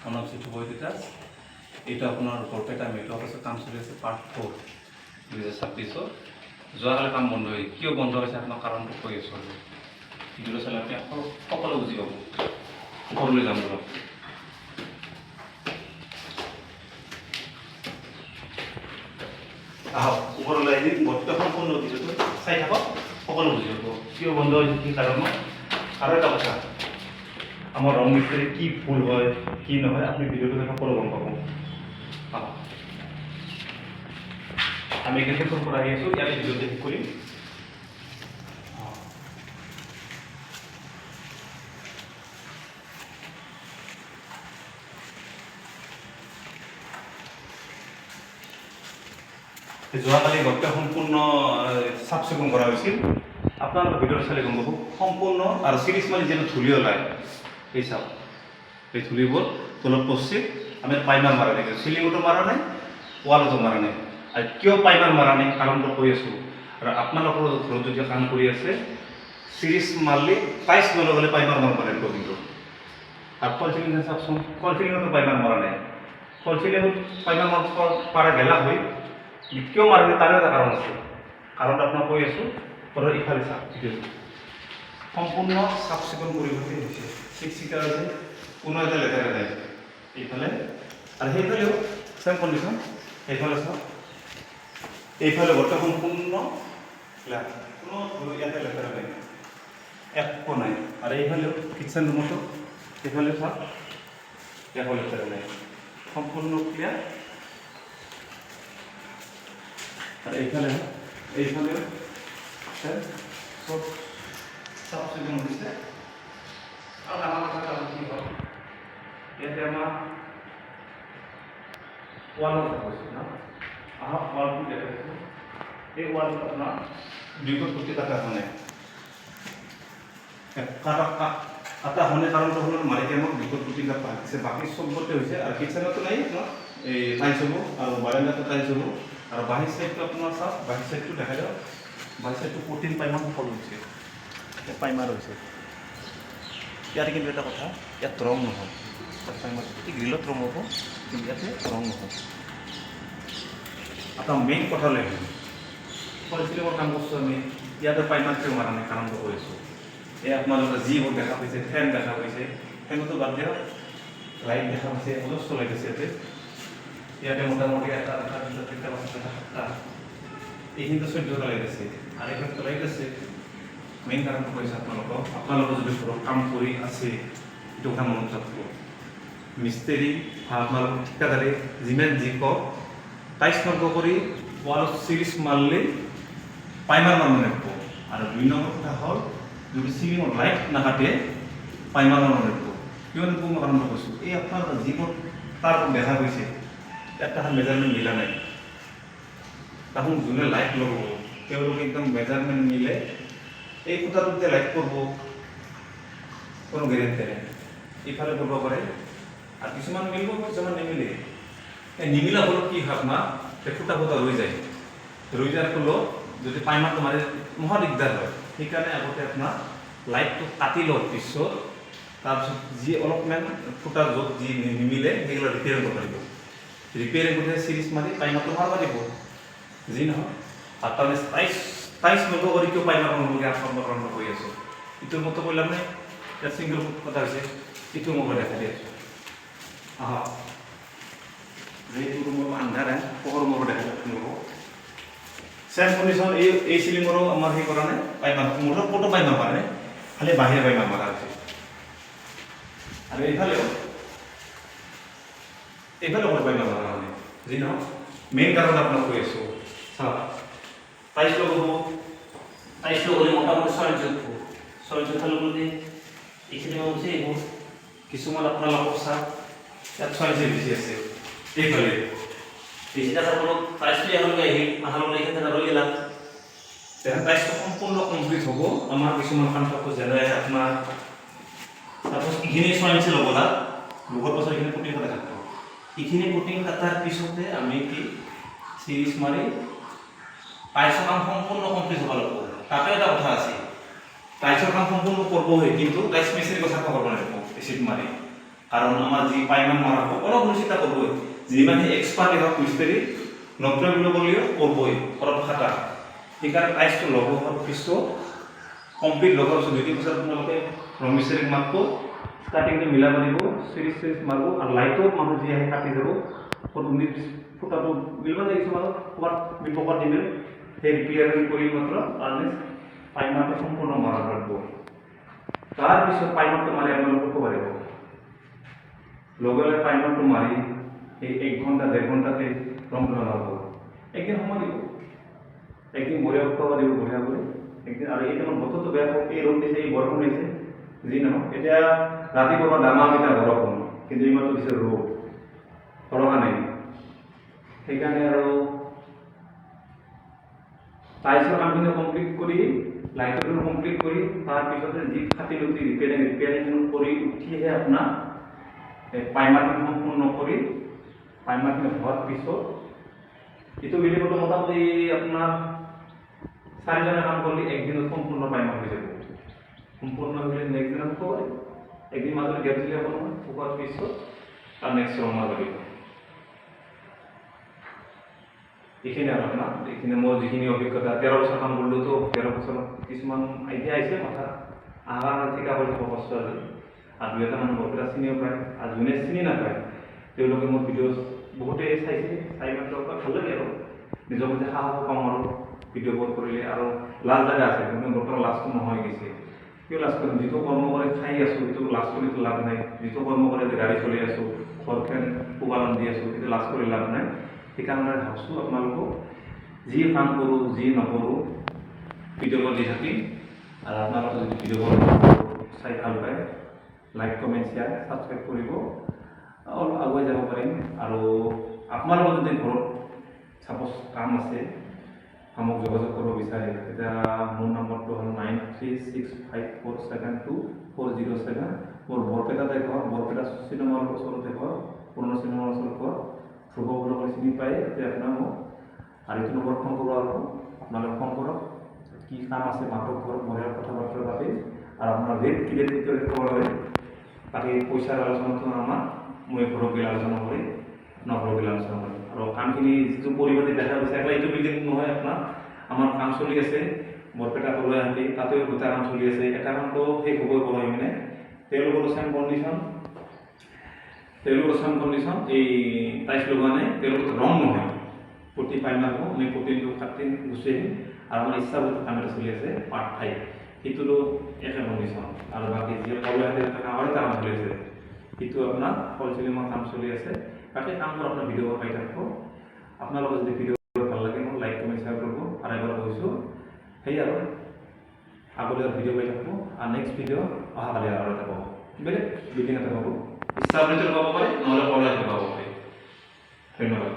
আমাৰ নাম সিটু বৈদিতা। এটা আপনাৰ বৰপেটা মেট্ৰ' অফিসত কাম চলি আছে পাৰ্ট 4 2026। যোৱাকালি কাম বন্ধ হৈ কিয় বন্ধ হৈছে আপোনাৰ কাৰণটো কৈ আছোঁ আৰু ভিডিঅ'টো চালে আপুনি সকলো বুজি পাব। ওপৰলৈ যাম ধৰক। আহক ওপৰলৈ আহি গোটেই সম্পূৰ্ণ ভিডিঅ'টো চাই থাকক, সকলো বুজি পাব কিয় বন্ধ হৈছে, কি কাৰণত। আৰু এটা কথা, আমার রং মিস্ত্রি কি ভুল হয় কি নহয় আপনি ভিডিওটো সকলো গম পাব। আমি এখান থেকে ফোন করে আহি আছো, ইয়াতে ভিডিওতে ঠিক করিম। যোৱাকালি গোটেই সম্পূৰ্ণ চাফ চিকুণ কৰা হৈছিল। আপোনালোকে ভিডিঅ'টো চালে গম পাব সম্পূৰ্ণ। আৰু চিৰিজ মাৰি যিটো ধূলি ওলায় এই চাওক, এই ধূলিবোৰ তলত পড়ছে। আমি পাইমাৰ মাৰা নাই, চিলিঙতো মাৰা নাই, ৱালতো মাৰা নাই। আৰু কিয় পাইমাৰ মাৰা নাই কাৰণটো কৈ আছোঁ। আৰু আপোনালোকৰ ঘৰত যদি কাম কৰি আছে চিৰিজ মাৰলি টাইচ নলগালে পাইমাৰ মাৰিব লাগিব কিন্তু। আৰু ফল চিলিং চাওকচোন, ফল চিলিঙতো পাইমাৰ মৰা নাই। ফল চিলিঙত পাইমাৰ মাৰিব পাৰা গেলা হয়, কিয় মাৰিলে তাৰো এটা কাৰণ আছে। কাৰণটো আপোনাক কৈ আছোঁ। ঘৰৰ ইফালে চাওক, সম্পূৰ্ণ চাফ চিকুণ পৰিৱেশে হৈছে, চিকচিকা হৈছে, কোনো এটা লেতেৰা নাই এইফালে। আৰু সেইফালেও চেম কণ্ডিশ্যন। সেইফালে চাওক, এইফালে গোটেই সম্পূৰ্ণ কোনো ইয়াতে লেতেৰা নাই, একো নাই। আৰু এইফালেও কিটচেন ৰুমতো এইফালে চাওক, একো লেতেৰা নাই, সম্পূৰ্ণ ক্লিয়াৰ। আর এইখানেও সব চাফ চিকুণ হয়েছে। আর আমার কথা কি হয়, এতে আমার ওয়ালের কথা হয়েছে না, আমার ওয়ালটি দেখাচ্ছি। এই ওয়াল আপনার 2 কোটি টাকা হনে কাটা হনে কারণটা হলো মালিকে আমাকে 2 কোটি টাকা পাচ্ছে, বাকি সব করতে হয়েছে। আর কিচেনে তো নাই আপনার এই টাইলস হবো, আর বারান্দাতে টাইলস হবো। আর বাহির সাইডটা আপনার সব বাহির সাইডটা দেখা যাও, বাহির সাইডটা 14 পাইমার ফল হয়েছে, পাইমার হয়েছে। ইয়াতে কিন্তু এটা কথা, ইয়াত রং নহয়, পাইমার এই গ্রিলত রং হব, কিন্তু ইয়াতে রং নহয়। আপনার মেইন কথা লাগে ফল ফিলিংৰ কাম কৰছো আমি, ইয়াতে পাইমাৰ কেউ মাৰা নাই কাৰণটা কৰেছো। এই আপনাৰ যিবোৰ দেখা পাইছে, ফেন দেখা পাইছে, ফেনতো বাদ দিয়া লাইট দেখা পাইছে, অজস্র লাইট আছে ইয়াতে। ইয়াতে মোটামুটি এটা এইখিনিতে 14টা লাইট আছে, আর এখানে লাইট আছে। মেইন কাৰণটো কৈছে আপোনালোকৰ যদি ঘৰত কাম কৰি আছে এইটো কথা মনত ৰাখিব। মিস্ত্ৰী বা আপোনালোকৰ ঠিকাদাৰে যিমান যি কওক, টাইচ নলগ কৰি ৱালত চিৰিজ মাৰলে পাইমাৰ মাৰিব লাগিব। আৰু 2 নম্বৰ কথা হ'ল যদি চিলিঙত লাইট নাকাটে পাইমাৰ মাৰিব লাগিব। কিয়নো মই কাৰণটো কৈছোঁ, এই আপোনাৰ যিবোৰ তাৰ দেখা গৈছে একটা মেজারমেন্ট মিলা নাই। তখন যোনে লাইট লগাব তেওঁলোকে একদম মেজারমেন্ট মিলে এই খুঁটাটোতে লাইট করব, কোনো গ্যারেন্টি নেই। ইফালে করব পারে, আর কিছুমান মিলব, কিছুমান নিমিলে। এই নিমিলা হলো কি হয় আপনার খুঁটা খুঁটা রয়ে যায়, রয়ে যাওয়ার ফলত যদি পাইমারটো মারে মহা দিগদার হয়। সেইকাৰণে আগতে আপোনাৰ লাইটটো কাটি লওক পিছত, তাৰপিছত যি অলপমান খুঁটা য'ত যি নিমিলে সেইগুলো ৰিপেয়াৰিং কৰিব লাগিব। রিপেয়ারিং করতে সিরিজ মারি পাইমারটো মারবা দিব যি নহয়। আর তাহলে টাইস নলব করে কেউ পাইমার নলগে আপনার কারণ কৈ আছো। ইটোর মতো কইলাম না, এটা সিঙ্গেল কথা হয়েছে। ইটো মই দেখা দিয়ে আছো। আহা যেহেতু রুমের আন্ধার পোহর মই দেখা দিব। সেম কন্ডিশন এই সিলিংরও আমার সেই করা নাই, পাইমার মোটর কত পাইমার মারা নাই, খালি বাহিরে পাইমার মারা আছে। আর এইফালেও কোনো পাইমার মারা নাই যি নহয়। মেইন কারণ আপনার কৈ আছো, টাইস লগাব, টাইস লগালে মোটামুটি 6 ইঞ্চি উঠব। 6 ইঞ্চি উঠাৰ লগে এইখিনি হৈছে এইবোৰ। কিছুমান আপোনালোকৰ চাওক ইয়াত 6 ইঞ্চি বেছি আছে। এইফালে বেছি থকাৰ ফলত টাইসটো একেলগে আহিল, আহাৰ লগে এইখিনি ৰৈ গেলাম। তেনে টাইসটো সম্পূৰ্ণ কমপ্লিট হ'ব। আমাৰ কিছুমান কাম থাকব, যেনে আপোনাৰ তাৰপাছত এইখিনি 6 ইঞ্চি ল'ব না, লগৰ পাছত এইখিনি পুটিং কটা থাকব। এইখিনি পুটিং কাটাৰ পিছতে আমি কি সিৰিজ মাৰি টাইসৰ কাম সম্পূৰ্ণ কমপ্লিট হব লাগব। তাতে এটা কথা আছে, টাইসৰ কাম সম্পূৰ্ণ কৰব হয়, কিন্তু টাইস মিস্ত্ৰিৰ কথা কৰব লাগিব এসিড মাৰি। কাৰণ আমাৰ যি পাইমান মাৰা হ'ব অলপ চিন্তা কৰিবই যিমানে এক্সপাৰ্ট হওক মিস্ত্ৰী নব্বৈ কিলো কৰিলেও কৰিবই ঘৰত খাটা সেইকাৰণে টাইলছটো লগোৱাৰ পিছত কমপ্লিট লগোৱাৰ পিছত 2-3 বছৰ আপোনালোকে ৰং মিস্ত্ৰীক মাতিব ষ্টাৰ্টিংটো মিলাব দিব চিৰিজ মাৰিব আৰু লাইটত মানুহ যি আহে কাটি যাব ফুটাটো মিলিব লাগে কিছুমানৰ ক'ৰবাত বিপকত দিলে সেই ৰিপেয়াৰিং কৰি মাত্ৰ কাৰণে পাইমাৰটো সম্পূৰ্ণ মাৰা লাগিব তাৰপিছত পাইমাৰটো মাৰি আপোনালোকে ক'ব পাৰিব লগে লগে পাইমাৰটো মাৰি এই 1 ঘণ্টা 1.5 ঘণ্টাতে ৰংটো লগাব একদিন সময় দিব একদিন বঢ়িয়া উৎপাদ দিব বঢ়িয়া কৰি একদিন আৰু এই টাইমত বতৰটো বেয়া হওক এই ৰ'দ দিছে এই বৰষুণ দিছে যি নহওক এতিয়া ৰাতিপুৱা ডাঙৰকেইটা বৰষুণ কিন্তু ইমানটো দিছে ৰ'দ বৰষা নাই সেইকাৰণে আৰু টাইলছৰ কামখিনি কমপ্লিট কৰি লাইটটো কমপ্লিট কৰি তাৰপিছতে যি খাটি লুটি ৰিপেয়াৰিং কৰি উঠিহে আপোনাৰ পাইমাৰখিনি সম্পূৰ্ণ কৰি পাইমাৰখিনি হোৱাৰ পিছত এইটো বিল্ডিংটো মোটামুটি আপোনাৰ 4জনে কাম কৰিলে একদিনত সম্পূৰ্ণ পাইমাৰ হৈ যাব সম্পূৰ্ণ হ'লে নেক্সট দিনত হ'ব একদিন মাজতে গেপ দিলে আপোনাৰ হোৱাৰ পিছত তাৰ নেক্সট ৰং মাৰিব লাগিব এইখিনি আৰু আপোনাৰ এইখিনি মোৰ যিখিনি অভিজ্ঞতা 13 বছৰ কাম কৰিলোতো 13 বছৰত কিছুমান আইডিয়া আহিছে মাথা আহাৰ ঠিকা কৰি থ'ব কষ্ট আছে আৰু 2-এটা মানুহ বৰপেটা চিনিও পায় আৰু যোনে চিনি নাপায় তেওঁলোকে মোৰ ভিডিঅ' বহুতেই চাইছে চাই মাত্ৰ ভাল লাগে আৰু নিজৰ মতে সাহস পাওঁ আৰু ভিডিঅ'বোৰ কৰিলে আৰু লাজ জাগা আছে কিন্তু বৰ্তমান লাজটো নহয় গৈছে কিয় লাজ কৰিম যিটো কৰ্ম কৰি খাই আছোঁ সেইটো লাজ কৰিতো লাভ নাই যিটো কৰ্ম কৰি গাড়ী চলি আছোঁ ঘৰখন পোহপালন দি আছোঁ সেইটো লাজ কৰি লাভ নাই সেইকাৰণে ভাবছোঁ আপোনালোকক যি কাম কৰোঁ যি নকৰোঁ ভিডিঅ'বোৰ দি থাকিম আৰু আপোনালোকে যদি ভিডিঅ'বোৰ চাই ভাল পায় লাইক কমেণ্ট শ্বেয়াৰ ছাবস্ক্ৰাইব কৰিব অলপ আগুৱাই যাব পাৰিম আৰু আপোনালোকৰ যদি ঘৰত চাপ'জ কাম আছে আমাক যোগাযোগ কৰিব বিচাৰে তেতিয়া মোৰ নম্বৰটো হ'ল 9365472407 মোৰ বৰপেটাতে ঘৰ বৰপেটা চিনেমাৰ ওচৰতে ঘৰ পুৰণা চিনেমাৰ ওচৰত ঘৰ ধ্ৰুৱ বুলি চিনি পায় তেতিয়া আপোনাৰ মোক আৰু এইটো নম্বৰ ফোন কৰিব আৰু আপোনালোকে ফোন কৰক কি কাম আছে মাতক ঘৰত মহিলাৰ কথা বতৰা পাতি আৰু আপোনাৰ ৰেট কি ৰেট ক'ব লাগে বাকী পইচাৰ আলোচনাটো আমাৰ মই ঘৰক গেলে আলোচনা কৰি নঘৰক গেলে আলোচনা কৰিম আৰু কামখিনি যিটো পৰিপাটি দেখা গৈছে একলা এইটো বিল্ডিং নহয় আপোনাৰ আমাৰ কাম চলি আছে বৰপেটা কলয়াহাটী তাতেও 2টা কাম চলি আছে এটা কামটো শেষ হ'বই পৰহি মানে তেওঁলোকৰ চেম কণ্ডিশ্যন এই টাইলছ লগোৱা নাই তেওঁলোকৰ ৰং নহয় প্ৰতি পাইমাৰ হ'ব আমি প্ৰতিটো কাটি গুচি আহিম আৰু আমাৰ ইচ্ছামতে কাম এটা চলি আছে পাৰ্ট 5 সেইটোৰো একে কণ্ডিশ্যন আৰু বাকী যি কলয়াহাটীৰ এটা কাম আৰু কাম চলি আছে সেইটো আপোনাৰ হ'লচেলিঙৰ কাম চলি আছে বাকী কামবোৰ আপোনাৰ ভিডিঅ' পাই থাকিব আপোনালোকৰ যদি ভিডিঅ' ভাল লাগে মোক লাইক কমেণ্ট শ্বেয়াৰ কৰিব আৰু এবাৰ কৈছোঁ সেই আৰু আগলৈ ভিডিঅ' পাই থাকিব আৰু নেক্সট ভিডিঅ' অহাকালি আৰু এটা পাব বেলেগ বিল্ডিং এটা পাব ইচ্ছা কৰিলে পাব পাৰে নহ'লে কলয়াহাটী পাব পাৰে ধন্যবাদ